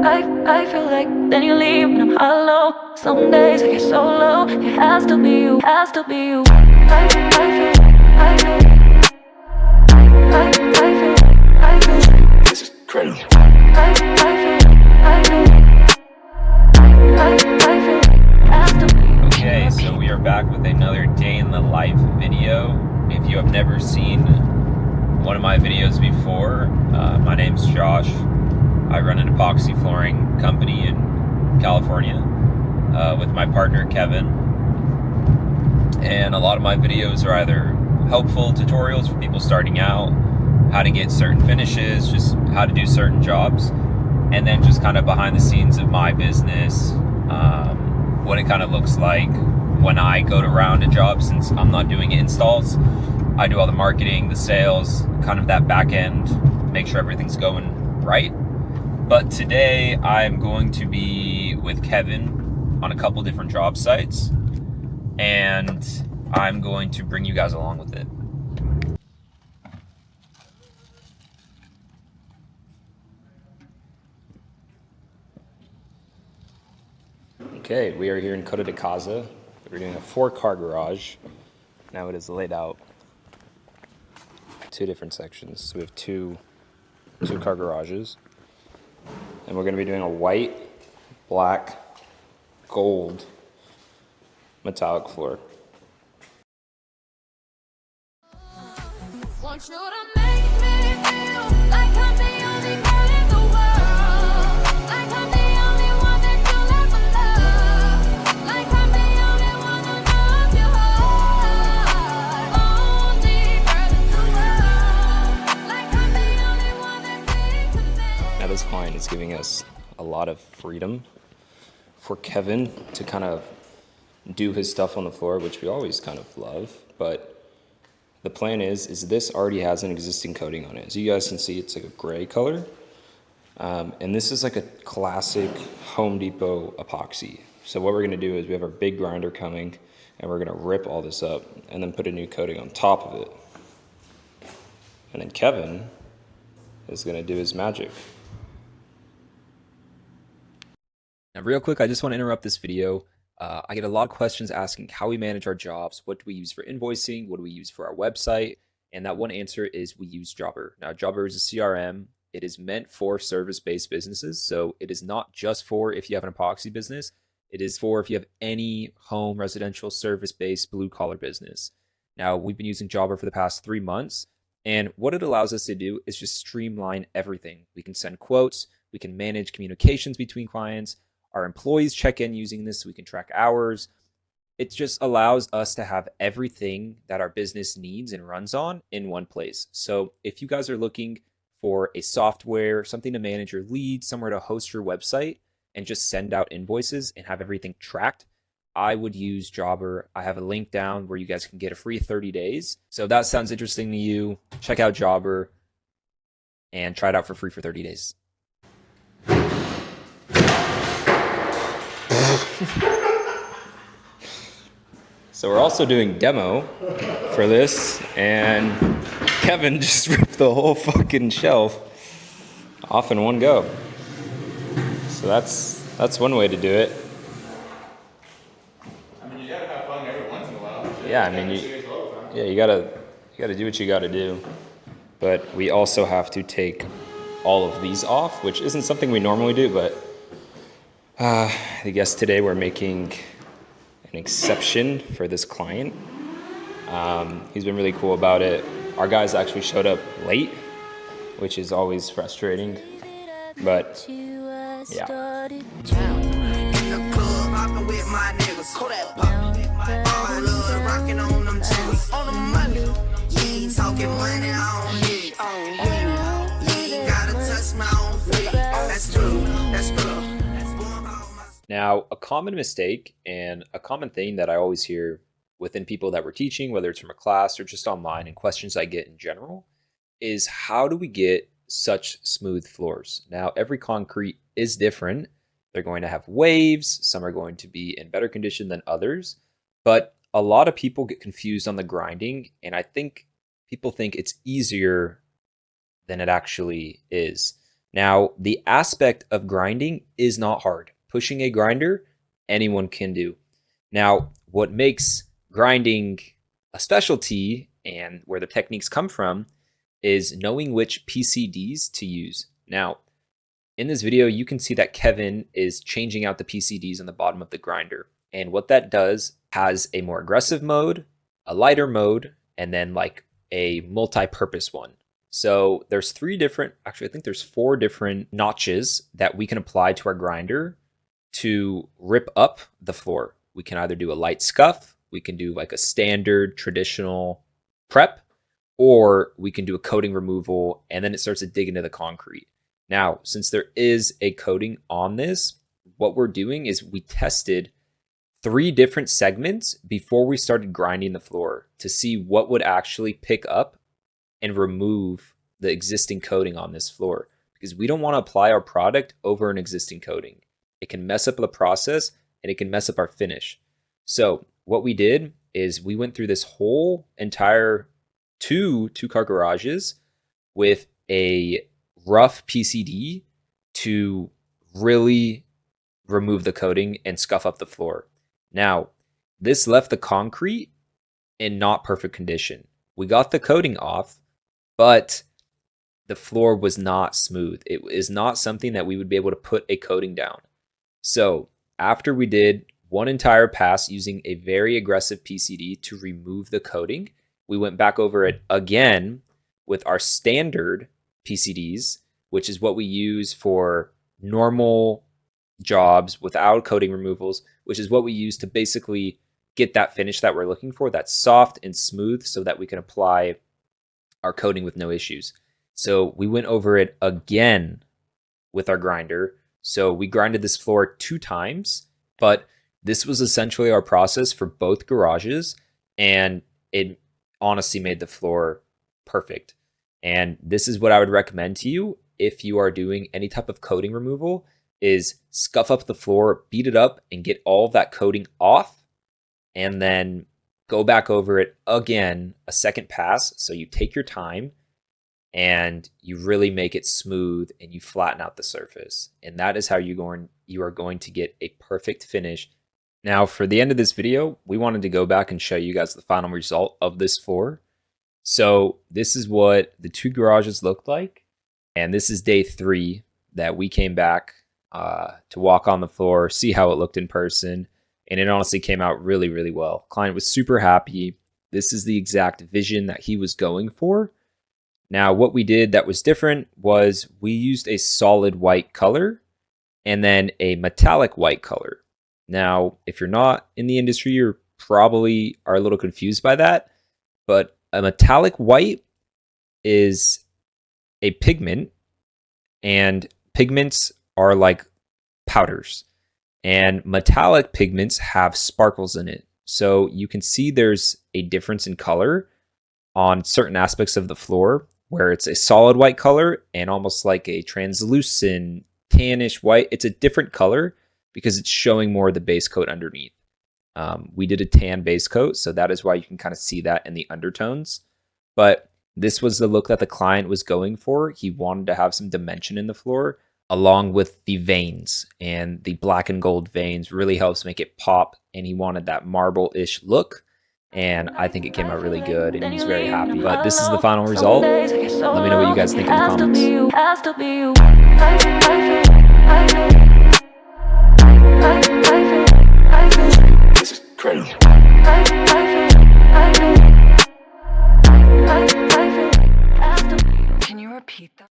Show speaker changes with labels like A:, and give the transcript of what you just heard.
A: I feel like then you leave and I'm hollow. Some days I get so low. It has to be you, has to be you. I feel like I feel I feel I feel
B: This is crazy.
A: I feel I feel it has to be.
C: Okay, so we are back with another day in the life video. If you have never seen one of my videos before, my name's Josh. I run an epoxy flooring company in California with my partner Kevin. And a lot of my videos are either helpful tutorials for people starting out, how to get certain finishes, just how to do certain jobs, and then just kind of behind the scenes of my business, what it kind of looks like when I go to round a job. Since I'm not doing installs, I do all the marketing, the sales, kind of that back end, make sure everything's going right. But today I'm going to be with Kevin on a couple different job sites, and I'm going to bring you guys along with it. Okay, we are here in Coto de Casa. We're doing a 4-car garage. Now it is laid out 2 different sections. So we have two car garages. And we're gonna be doing a white, black, gold metallic floor.
A: Want you to make me feel like I'm the only girl in the world, like I'm the only one that you'll ever love, like I'm the only one who knows your heart, only girl in the world, like I'm the only one that thinks of me.
C: Now this client is giving us a lot of freedom for Kevin to kind of do his stuff on the floor, which we always kind of love, but the plan is this already has an existing coating on it. As you guys can see, it's like a gray color. And this is like a classic Home Depot epoxy. So what we're gonna do is we have our big grinder coming and we're gonna rip all this up and then put a new coating on top of it. And then Kevin is gonna do his magic. Now real quick, I just wanna interrupt this video. I get a lot of questions asking how we manage our jobs, what do we use for invoicing, what do we use for our website, and that one answer is we use Jobber. Now Jobber is a CRM. It is meant for service-based businesses, so it is not just for if you have an epoxy business. It is for if you have any home, residential, service-based, blue-collar business. Now we've been using Jobber for the past 3 months, and what it allows us to do is just streamline everything. We can send quotes, we can manage communications between clients, our employees check in using this so we can track hours. It just allows us to have everything that our business needs and runs on in one place. So if you guys are looking for a software, something to manage your leads, somewhere to host your website and just send out invoices and have everything tracked, I would use Jobber. I have a link down where you guys can get a free 30 days. So if that sounds interesting to you, check out Jobber and try it out for free for 30 days. So we're also doing demo for this, and Kevin just ripped the whole fucking shelf off in one go. So that's one way to do it.
B: I mean, you gotta have fun every once in a while.
C: Yeah, I mean, you gotta do what you gotta do. But we also have to take all of these off, which isn't something we normally do, but I guess today we're making an exception for this client. He's been really cool about it. Our guys actually showed up late, which is always frustrating, but yeah. Now, a common mistake and a common thing that I always hear within people that we're teaching, whether it's from a class or just online, and questions I get in general, is how do we get such smooth floors? Now, every concrete is different. They're going to have waves. Some are going to be in better condition than others. But a lot of people get confused on the grinding, and I think people think it's easier than it actually is. Now, the aspect of grinding is not hard. Pushing a grinder, anyone can do. Now, what makes grinding a specialty and where the techniques come from is knowing which PCDs to use. Now, in this video, you can see that Kevin is changing out the PCDs on the bottom of the grinder. And what that does has a more aggressive mode, a lighter mode, and then like a multi-purpose one. So there's I think there's 4 different notches that we can apply to our grinder to rip up the floor. We can either do a light scuff, we can do like a standard traditional prep, or we can do a coating removal, and then it starts to dig into the concrete. Now, since there is a coating on this, what we're doing is we tested 3 different segments before we started grinding the floor to see what would actually pick up and remove the existing coating on this floor, because we don't want to apply our product over an existing coating. It can mess up the process and it can mess up our finish. So what we did is we went through this whole entire two-car garages with a rough PCD to really remove the coating and scuff up the floor. Now, this left the concrete in not perfect condition. We got the coating off, but the floor was not smooth. It is not something that we would be able to put a coating down. So after we did one entire pass using a very aggressive PCD to remove the coating, we went back over it again with our standard PCDs, which is what we use for normal jobs without coating removals, which is what we use to basically get that finish that we're looking for, that's soft and smooth, so that we can apply our coating with no issues. So we went over it again with our grinder. So we grinded this floor 2 times, but this was essentially our process for both garages, and it honestly made the floor perfect. And this is what I would recommend to you if you are doing any type of coating removal, is scuff up the floor, beat it up, and get all of that coating off, and then go back over it again a second pass. So you take your time and you really make it smooth and you flatten out the surface. And that is how you are going to get a perfect finish. Now, for the end of this video, we wanted to go back and show you guys the final result of this floor. So this is what the 2 garages looked like. And this is day 3 that we came back to walk on the floor, see how it looked in person. And it honestly came out really, really well. Client was super happy. This is the exact vision that he was going for. Now, what we did that was different was we used a solid white color and then a metallic white color. Now, if you're not in the industry, you probably are a little confused by that. But a metallic white is a pigment, and pigments are like powders. And metallic pigments have sparkles in it. So you can see there's a difference in color on certain aspects of the floor, where it's a solid white color and almost like a translucent tannish white. It's a different color because it's showing more of the base coat underneath. We did a tan base coat, so that is why you can kind of see that in the undertones. But this was the look that the client was going for. He wanted to have some dimension in the floor, along with the veins, and the black and gold veins really helps make it pop, and he wanted that marble-ish look, and I think it came out really good, and he's very happy. But this is the final result. Let me know what you guys think in the comments.
B: This is crazy.
D: Can you repeat that?